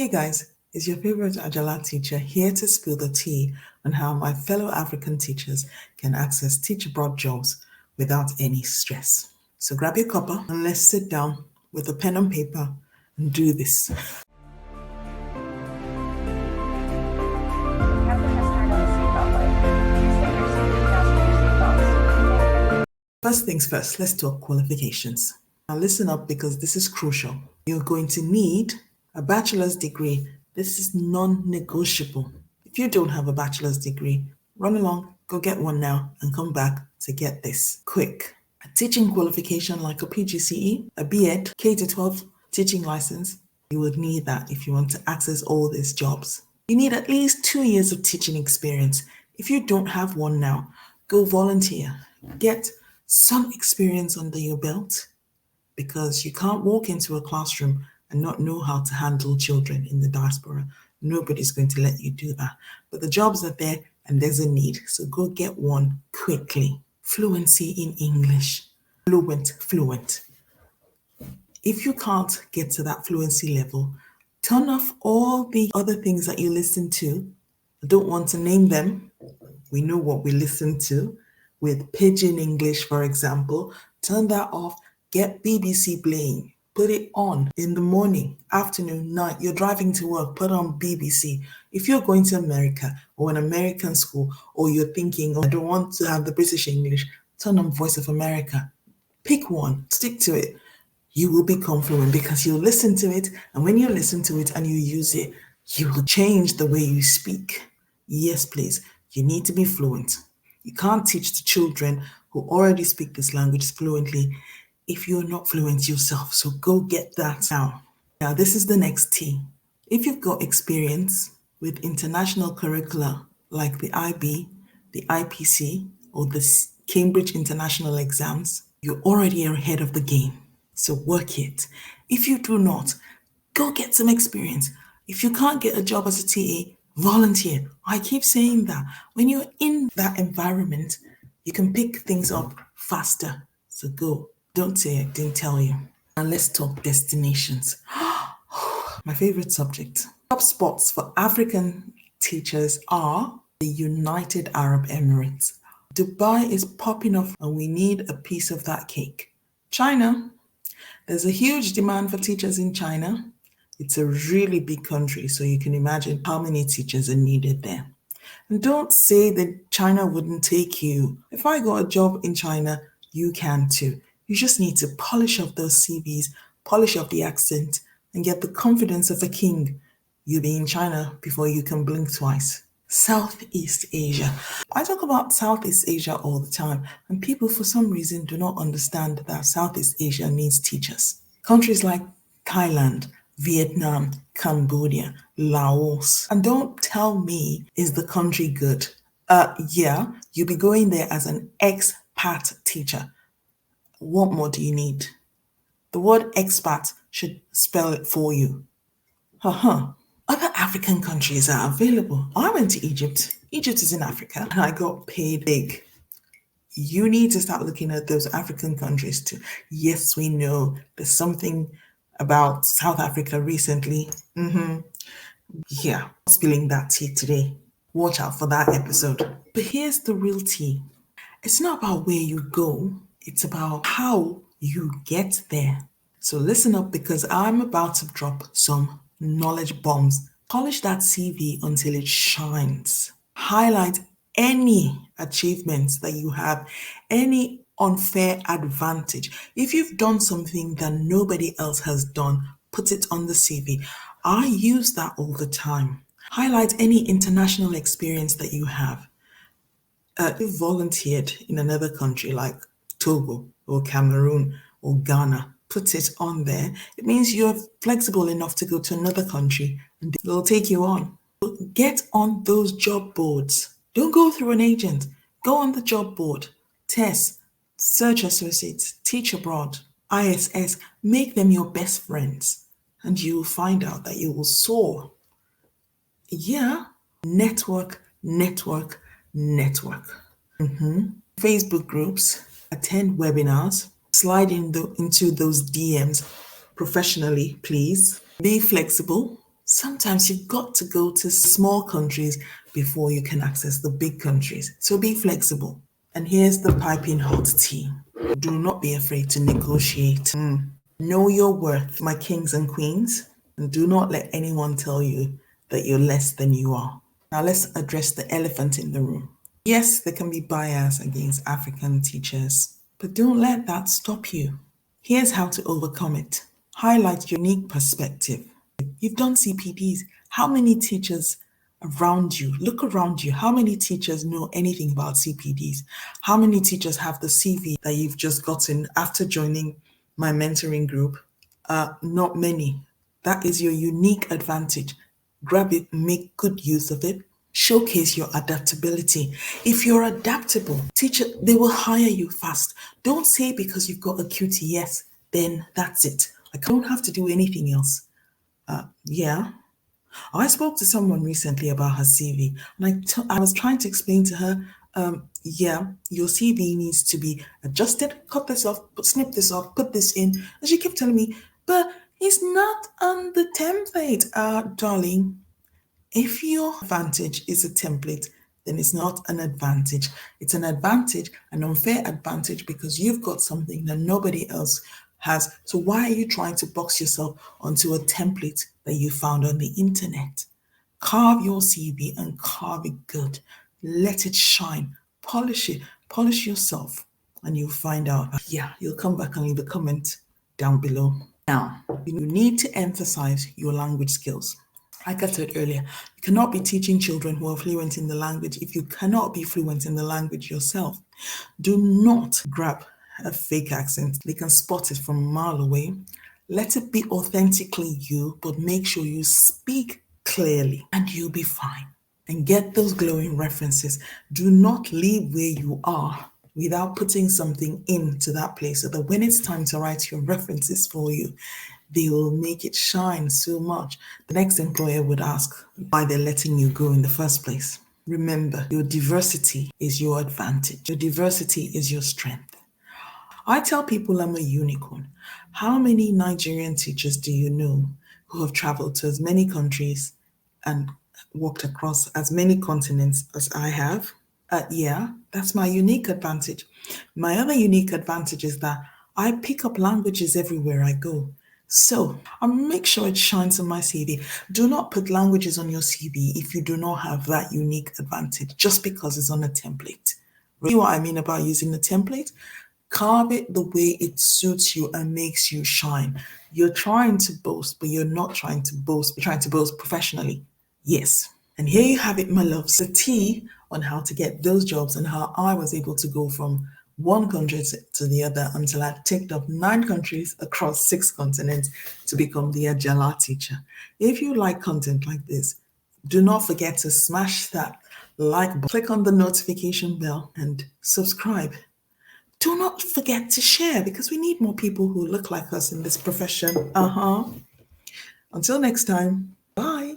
Hey guys, it's your favorite Ajala teacher here to spill the tea on how my fellow African teachers can access teach abroad jobs without any stress. So grab your cuppa and let's sit down with a pen and paper and do this. First things first, let's talk qualifications. Now listen up because this is crucial. You're going to need a bachelor's degree. This is non-negotiable. If you don't have a bachelor's degree, run along, go get one now and come back to get this. Quick. A teaching qualification like a PGCE, a BEd, K-12 teaching license, you would need that if you want to access all these jobs. You need at least 2 years of teaching experience. If you don't have one now, go volunteer. Get some experience under your belt because you can't walk into a classroom and not know how to handle children in the diaspora. Nobody's going to let you do that. But the jobs are there and there's a need. So go get one quickly. Fluency in English. Fluent. If you can't get to that fluency level, turn off all the other things that you listen to. I don't want to name them. We know what we listen to. With Pidgin English, for example, turn that off, get BBC playing, put it on in the morning, afternoon, night, you're driving to work, put on BBC. If you're going to America or an American school, or you're thinking, oh, I don't want to have the British English, turn on Voice of America. Pick one, stick to it. You will become fluent because you listen to it, and when you listen to it and you use it, you will change the way you speak. Yes, please, you need to be fluent. You can't teach the children who already speak this language fluently if you're not fluent yourself. So go get that now. Now, this is the next T. If you've got experience with international curricula like the IB, the IPC, or the Cambridge International Exams, you're already ahead of the game. So work it. If you do not, go get some experience. If you can't get a job as a TA, volunteer. I keep saying that. When you're in that environment, you can pick things up faster. So go. Don't say I didn't tell you. And let's talk destinations. My favorite subject. Top spots for African teachers are the United Arab Emirates. Dubai is popping off and we need a piece of that cake. China. There's a huge demand for teachers in China. It's a really big country, so you can imagine how many teachers are needed there. And don't say that China wouldn't take you. If I got a job in China, you can too. You just need to polish up those CVs, polish up the accent, and get the confidence of a king. You'll be in China before you can blink twice. Southeast Asia. I talk about Southeast Asia all the time, and people for some reason do not understand that Southeast Asia needs teachers. Countries like Thailand, Vietnam, Cambodia, Laos. And don't tell me, is the country good? Yeah, you'll be going there as an expat teacher. What more do you need? The word expat should spell it for you. Other African countries are available. I went to Egypt. Egypt is in Africa and I got paid big. You need to start looking at those African countries too. Yes, we know there's something about South Africa recently. Yeah, spilling that tea today. Watch out for that episode. But here's the real tea. It's not about where you go, it's about how you get there. So listen up because I'm about to drop some knowledge bombs. Polish that CV until it shines. Highlight any achievements that you have, any unfair advantage. If you've done something that nobody else has done, put it on the CV. I use that all the time. Highlight any international experience that you have. You volunteered in another country like Togo or Cameroon or Ghana, put it on there. It means you're flexible enough to go to another country and they'll take you on. Get on those job boards. Don't go through an agent. Go on the job board. TESS, Search Associates, Teach Abroad, ISS. Make them your best friends and you will find out that you will soar. Yeah, network. Facebook groups, attend webinars, slide into those DMs professionally, please. Be flexible. Sometimes you've got to go to small countries before you can access the big countries. So be flexible. And here's the piping hot tea. Do not be afraid to negotiate. Know your worth, my kings and queens, and do not let anyone tell you that you're less than you are. Now let's address the elephant in the room. Yes, there can be bias against African teachers, but don't let that stop you. Here's how to overcome it. Highlight your unique perspective. You've done CPDs. How many teachers around you, look around you, how many teachers know anything about CPDs? How many teachers have the CV that you've just gotten after joining my mentoring group? Not many. That is your unique advantage. Grab it, make good use of it. Showcase your adaptability. If you're adaptable, teacher, they will hire you fast. Don't say because you've got a QTS, then that's it. I don't have to do anything else. Yeah. I spoke to someone recently about her CV, and I was trying to explain to her, yeah, your CV needs to be adjusted, cut this off, snip this off, put this in. And she kept telling me, but it's not on the template, darling. If your advantage is a template, then it's not an advantage. It's an advantage, an unfair advantage, because you've got something that nobody else has. So why are you trying to box yourself onto a template that you found on the internet? Carve your CV and carve it good. Let it shine. Polish it. Polish yourself. And you'll find out. Yeah, you'll come back and leave a comment down below. Now, you need to emphasize your language skills. Like I said earlier, you cannot be teaching children who are fluent in the language if you cannot be fluent in the language yourself. Do not grab a fake accent. They can spot it from a mile away. Let it be authentically you, but make sure you speak clearly and you'll be fine. And get those glowing references. Do not leave where you are without putting something into that place so that when it's time to write your references for you, they will make it shine so much. The next employer would ask why they're letting you go in the first place. Remember, your diversity is your advantage. Your diversity is your strength. I tell people I'm a unicorn. How many Nigerian teachers do you know who have traveled to as many countries and walked across as many continents as I have? Yeah, that's my unique advantage. My other unique advantage is that I pick up languages everywhere I go. So I'll make sure it shines on my CV. Do not put languages on your CV if you do not have that unique advantage just because it's on a template. See what I mean about using the template? Carve it the way it suits you and makes you shine. You're trying to boast, but you're not trying to boast. You're trying to boast professionally. Yes. And here you have it, my loves, the tea on how to get those jobs and how I was able to go from one country to the other until I ticked off 9 countries across 6 continents to become the Agile art teacher. If you like content like this, do not forget to smash that like button, click on the notification bell and subscribe. Do not forget to share because we need more people who look like us in this profession. Until next time, bye.